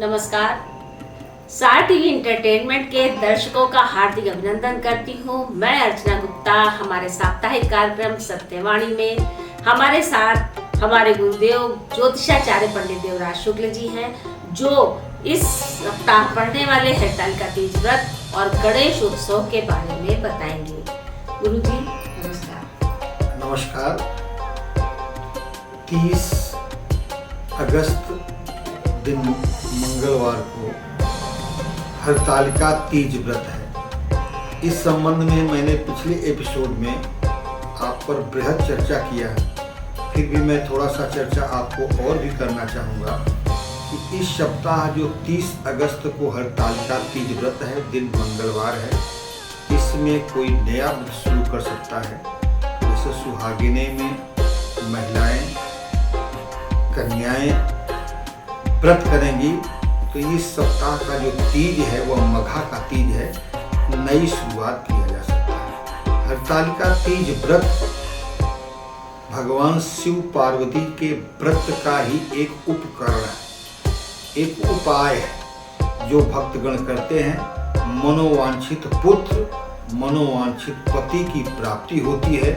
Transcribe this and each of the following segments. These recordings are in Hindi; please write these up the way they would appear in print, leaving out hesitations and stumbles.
नमस्कार। सार टीवी एंटरटेनमेंट के दर्शकों का हार्दिक अभिनंदन करती हूँ। मैं अर्चना गुप्ता। हमारे साप्ताहिक कार्यक्रम सत्यवाणी में हमारे साथ हमारे गुरुदेव ज्योतिषाचार्य पंडित देवराज शुक्ल जी हैं, जो इस सप्ताह पढ़ने वाले हरतालिका तीज व्रत और गणेश उत्सव के बारे में बताएंगे। गुरु जी नमस्कार। नमस्कार। 30 अगस्त दिन मंगलवार को हरतालिका तीज व्रत है। इस संबंध में मैंने पिछले एपिसोड में आप पर बृहद चर्चा किया है, फिर भी मैं थोड़ा सा चर्चा आपको और भी करना चाहूँगा कि इस सप्ताह जो 30 अगस्त को हरतालिका तीज व्रत है, दिन मंगलवार है, इसमें कोई नया व्रत शुरू कर सकता है। जैसे सुहागिनें में महिलाएं, कन्याएं व्रत करेंगी, तो इस सप्ताह का जो तीज है वह मघा का तीज है, नई शुरुआत किया जा सकता है। हरतालिका तीज व्रत भगवान शिव पार्वती के व्रत का ही एक उपकरण है, एक उपाय है जो भक्तगण करते हैं। मनोवांछित पुत्र, मनोवांछित पति की प्राप्ति होती है,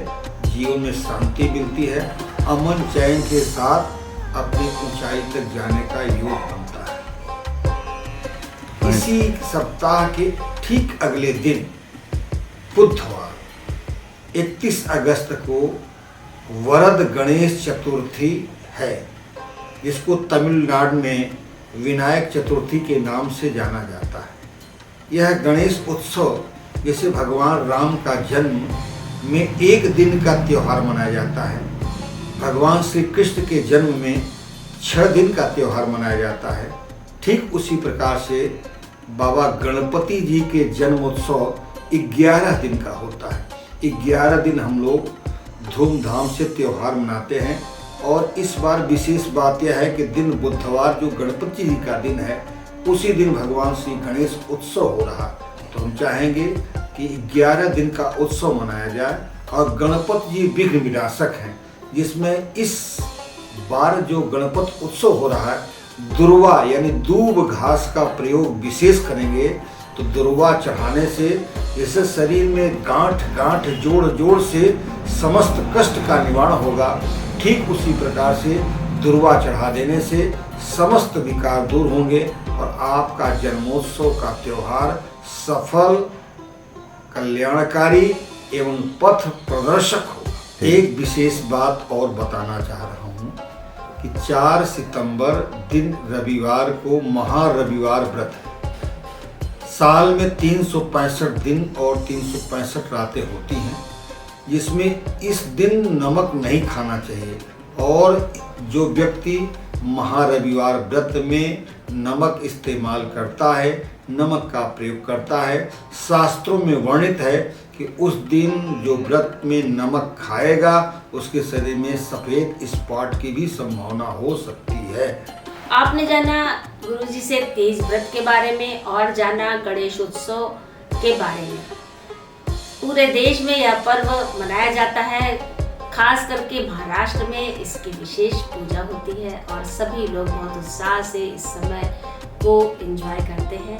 जीवन में शांति मिलती है, अमन चैन के साथ अपनी ऊंचाई तक जाने का योग बनता है। इसी सप्ताह के ठीक अगले दिन बुधवार 31 अगस्त को वरद गणेश चतुर्थी है, जिसको तमिलनाडु में विनायक चतुर्थी के नाम से जाना जाता है। यह गणेश उत्सव जैसे भगवान राम का जन्म में एक दिन का त्योहार मनाया जाता है, भगवान श्री कृष्ण के जन्म में 6 दिन का त्योहार मनाया जाता है, ठीक उसी प्रकार से बाबा गणपति जी के जन्मोत्सव 11 दिन का होता है। 11 दिन हम लोग धूमधाम से त्योहार मनाते हैं। और इस बार विशेष बात यह है कि दिन बुधवार जो गणपति जी का दिन है, उसी दिन भगवान श्री गणेश उत्सव हो रहा। तो हम चाहेंगे कि 11 दिन का उत्सव मनाया जाए। और गणपति जी विघ्न विनाशक हैं, जिसमें इस बार जो गणपति उत्सव हो रहा है, दुर्वा यानी दूब घास का प्रयोग विशेष करेंगे। तो दुर्वा चढ़ाने से जैसे शरीर में गांठ गांठ जोड़ जोड़ से समस्त कष्ट का निवारण होगा, ठीक उसी प्रकार से दुर्वा चढ़ा देने से समस्त विकार दूर होंगे और आपका जन्मोत्सव का त्योहार सफल, कल्याणकारी एवं पथ प्रदर्शक हो। एक विशेष बात और बताना चाह रहा हूँ कि 4 सितंबर दिन रविवार को महारविवार व्रत है। साल में 365 दिन और 365 रातें होती हैं, जिसमें इस दिन नमक नहीं खाना चाहिए। और जो व्यक्ति महारविवार व्रत में नमक इस्तेमाल करता है, नमक का प्रयोग करता है, शास्त्रों में वर्णित है कि उस दिन जो व्रत में नमक खाएगा उसके शरीर में सफेद स्पॉट की भी संभावना हो सकती है। आपने जाना गुरुजी से तीज व्रत के बारे में और जाना गणेश उत्सव के बारे में। पूरे देश में यह पर्व मनाया जाता है, खास करके महाराष्ट्र में इसकी विशेष पूजा होती है और सभी लोग बहुत उत्साह से इस समय को एंजॉय करते हैं।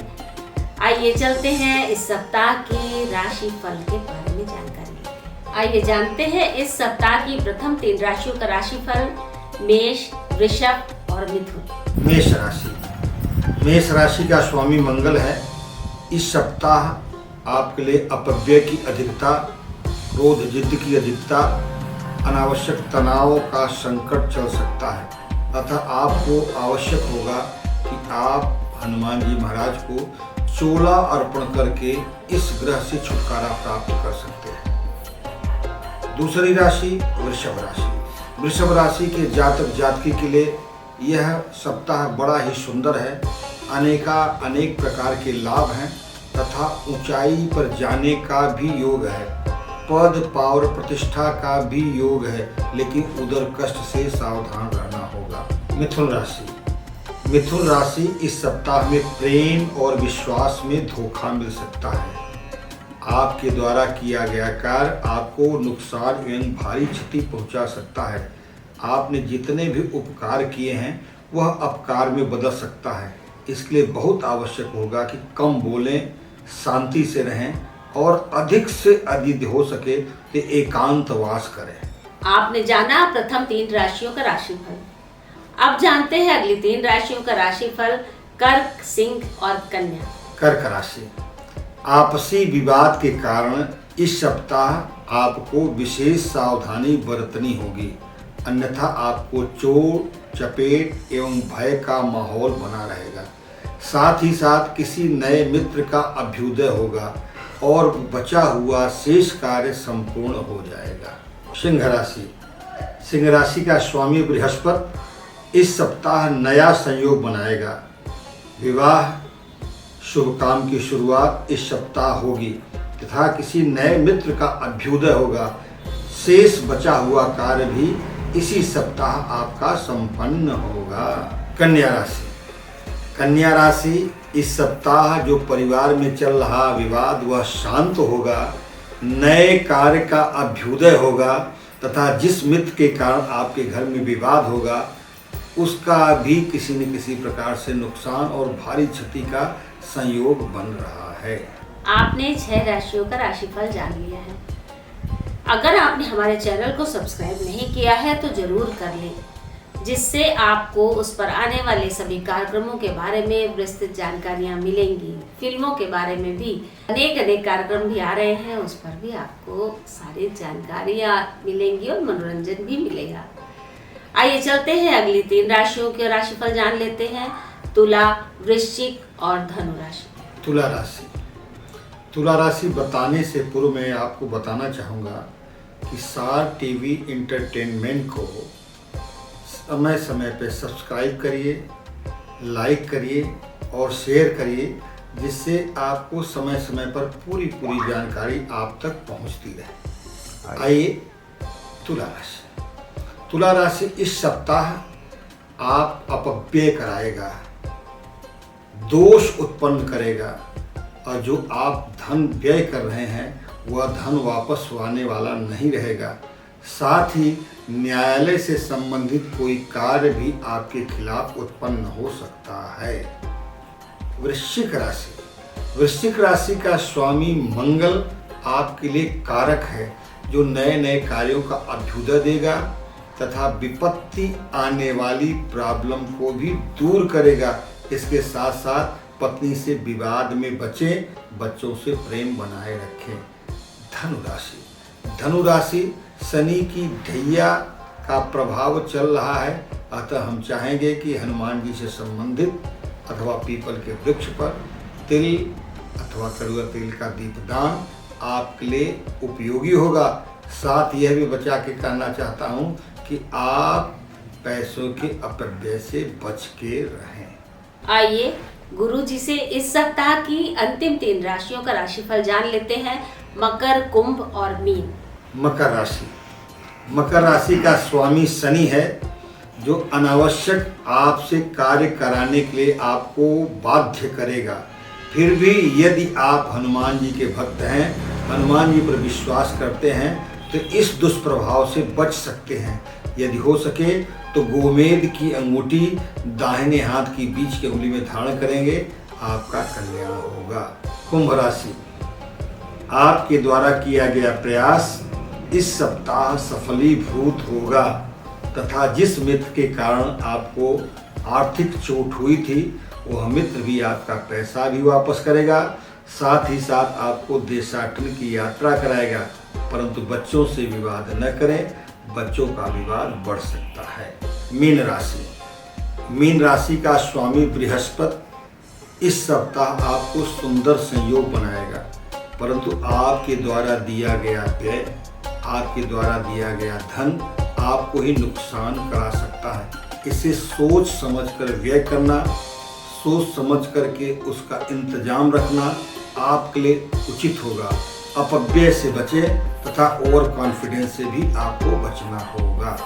आइए चलते हैं इस सप्ताह की राशि फल के बारे में जानकारी लेते हैं। आइए जानते हैं इस सप्ताह की प्रथम 3 राशियों का राशिफल। मेष, वृषभ और मिथुन। मेष राशि। मेष राशि का स्वामी मंगल है। इस सप्ताह आपके लिए अपव्यय की अधिकता, क्रोध जिद की अधिकता, अनावश्यक तनाव का संकट चल सकता है तथा आपको आवश्यक होगा कि आप हनुमान जी महाराज को चोला अर्पण करके इस ग्रह से छुटकारा प्राप्त कर सकते हैं। दूसरी राशि वृषभ राशि। वृषभ राशि के जातक जातकी के लिए यह सप्ताह बड़ा ही सुंदर है। अनेक प्रकार के लाभ हैं तथा ऊंचाई पर जाने का भी योग है। पद पावर प्रतिष्ठा का भी योग है, लेकिन उदर कष्ट से सावधान रहना होगा। मिथुन राशि। मिथुन राशि इस सप्ताह में प्रेम और विश्वास में धोखा मिल सकता है। आपके द्वारा किया गया कार्य आपको नुकसान एवं भारी क्षति पहुंचा सकता है। आपने जितने भी उपकार किए हैं वह अपकार में बदल सकता है। इसके लिए बहुत आवश्यक होगा कि कम बोलें, शांति से रहें और अधिक से अधिक हो सके तो एकांतवास करें। आपने जाना प्रथम 3 राशियों का राशिफल। अब जानते हैं अगली 3 राशियों का राशिफल, कर्क, सिंह और कन्या। कर्क राशि, आपसी विवाद के कारण इस सप्ताह आपको विशेष सावधानी बरतनी होगी, अन्यथा आपको चोट, चपेट एवं भय का माहौल बना रहेगा। साथ ही साथ किसी नए मित्र का अभ्युदय होगा और बचा हुआ शेष कार्य संपूर्ण हो जाएगा। सिंह राशि, सिंह राशि का स्वामी बृहस्पति इस सप्ताह नया संयोग बनाएगा। विवाह शुभ काम की शुरुआत इस सप्ताह होगी तथा किसी नए मित्र का अभ्युदय होगा। शेष बचा हुआ कार्य भी इसी सप्ताह आपका संपन्न होगा। कन्या राशि, कन्या राशि इस सप्ताह जो परिवार में चल रहा विवाद वह शांत होगा, नए कार्य का अभ्युदय होगा तथा जिस मित्र के कारण आपके घर में विवाद होगा उसका भी किसी न किसी प्रकार से नुकसान और भारी क्षति का संयोग बन रहा है। आपने 6 राशियों का राशिफल जान लिया है। अगर आपने हमारे चैनल को सब्सक्राइब नहीं किया है तो जरूर कर लें, जिससे आपको उस पर आने वाले सभी कार्यक्रमों के बारे में विस्तृत जानकारियां मिलेंगी। फिल्मों के बारे में भी अनेक कार्यक्रम भी आ रहे हैं, उस पर भी आपको सारी जानकारियां मिलेंगी और मनोरंजन भी मिलेगा। आइए चलते हैं अगली 3 राशियों के राशिफल जान लेते हैं, तुला, वृश्चिक और धनु राशि। तुला राशि, तुला राशि बताने से पूर्व मैं आपको बताना चाहूँगा कि सार टीवी इंटरटेनमेंट को समय समय पर सब्सक्राइब करिए, लाइक करिए और शेयर करिए, जिससे आपको समय समय पर पूरी जानकारी आप तक पहुंचती रहे। आइए तुला राशि, तुला राशि इस सप्ताह आप अपव्यय कराएगा, दोष उत्पन्न करेगा और जो आप धन व्यय कर रहे हैं वह धन वापस आने वाला नहीं रहेगा। साथ ही न्यायालय से संबंधित कोई कार्य भी आपके खिलाफ उत्पन्न हो सकता है। वृश्चिक राशि, वृश्चिक राशि का स्वामी मंगल आपके लिए कारक है, जो नए कार्यों का अभ्युदय देगा तथा विपत्ति आने वाली प्रॉब्लम को भी दूर करेगा। इसके साथ साथ पत्नी से विवाद में बचें, बच्चों से प्रेम बनाए रखें। धनु राशि, धनु राशि शनि की ढैया का प्रभाव चल रहा है, अतः हम चाहेंगे कि हनुमान जी से संबंधित अथवा पीपल के वृक्ष पर तिल अथवा कड़वा तिल का दीपदान आपके लिए उपयोगी होगा। साथ यह भी बचा के कहना चाहता हूँ कि आप पैसों के अपव्यय से बच के रहें। आइए गुरु जी से इस सप्ताह की अंतिम 3 राशियों का राशिफल जान लेते हैं, मकर, कुंभ और मीन। मकर राशि, मकर राशि का स्वामी शनि है, जो अनावश्यक आपसे कार्य कराने के लिए आपको बाध्य करेगा। फिर भी यदि आप हनुमान जी के भक्त हैं, हनुमान जी पर विश्वास करते हैं तो इस दुष्प्रभाव से बच सकते हैं। यदि हो सके तो गोमेद की अंगूठी दाहिने हाथ की बीच की उंगली में धारण करेंगे, आपका कल्याण होगा। कुंभ राशि, आपके द्वारा किया गया प्रयास इस सप्ताह सफलीभूत होगा तथा जिस मित्र के कारण आपको आर्थिक चोट हुई थी वह मित्र भी आपका पैसा भी वापस करेगा। साथ ही साथ आपको देशाटन की यात्रा कराएगा, परंतु बच्चों से विवाद न करें, बच्चों का विवाद बढ़ सकता है। मीन राशि, मीन राशि का स्वामी बृहस्पति इस सप्ताह आपको सुंदर संयोग बनाएगा, परंतु आपके द्वारा दिया गया व्यय, आपके द्वारा दिया गया धन आपको ही नुकसान करा सकता है। इसे सोच समझकर व्यय करना, सोच समझ करके उसका इंतजाम रखना आपके लिए उचित होगा। अपव्यय से बचें तथा ओवर कॉन्फिडेंस से भी आपको बचना होगा।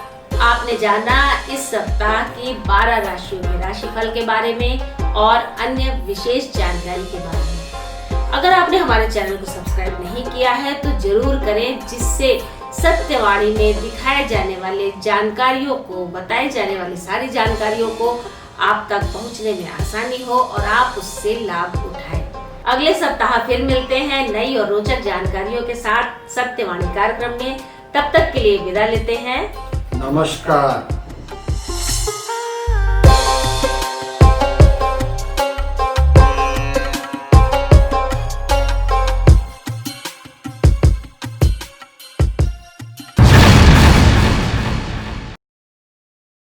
आपने जाना इस सप्ताह की 12 राशियों के राशिफल के बारे में और अन्य विशेष जानकारी के बारे में। अगर आपने हमारे चैनल को सब्सक्राइब नहीं किया है तो जरूर करें, जिससे सत्यवाणी में दिखाए जाने वाले जानकारियों को, बताई जाने वाली सारी जानकारियों को आप तक पहुंचने में आसानी हो और आप उससे लाभ उठाएं। अगले सप्ताह फिर मिलते हैं नई और रोचक जानकारियों के साथ सत्यवाणी कार्यक्रम में। तब तक के लिए विदा लेते हैं। नमस्कार।